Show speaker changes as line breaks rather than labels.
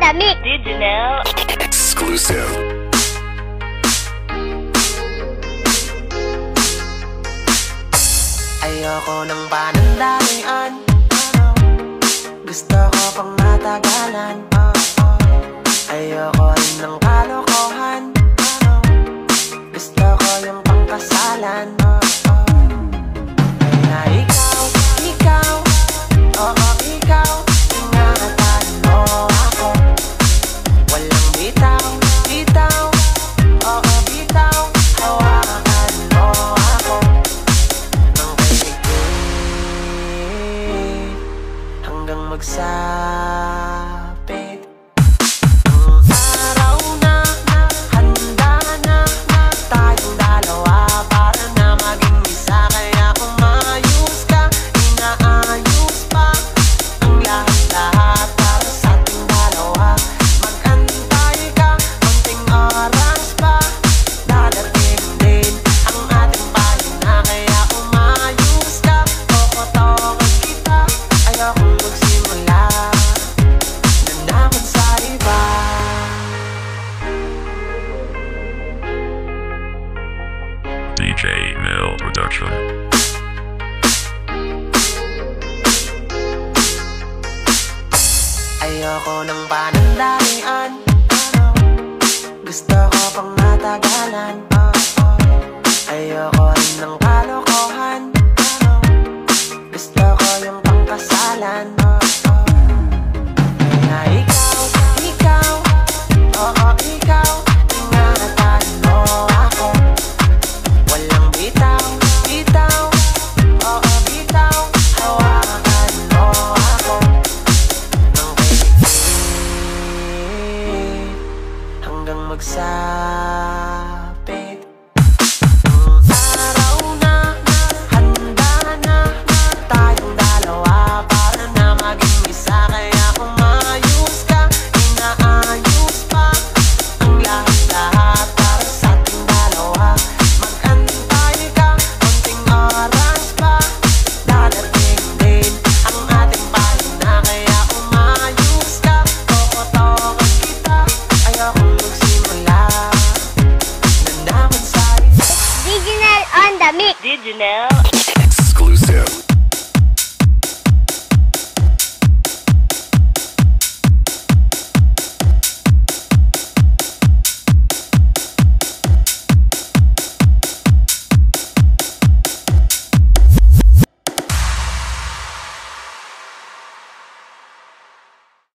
the mix.
Digital
Exclusive.
Ayoko ng panandalian, gusto ko pang matagalan. Ayoko rin ng kalokohan, gusto ko yung pangkasalan. Kaya ikaw, oo ikaw, ingatan mo ako. Walang bitaw, oo bitaw, hawakan mo ako. Nang kaigit hanggang magsapit. Ang araw na, handa na tayong dalawa para na maging isa. Kaya umayos ka, inaayos pa ang lahat-lahat para sa ating dalawa. Mag-antay ka, konting oras pa, dadating din ang ating pahina. Kaya umayos ka, kukutokan kita. Ayokong magsimula na naman sa iba.
DJ Mill Production.
Ayoko ng panandalian, gusto ko pang matagalan. Ayoko rin ng kalokohan, gusto ko yung pangkasalan.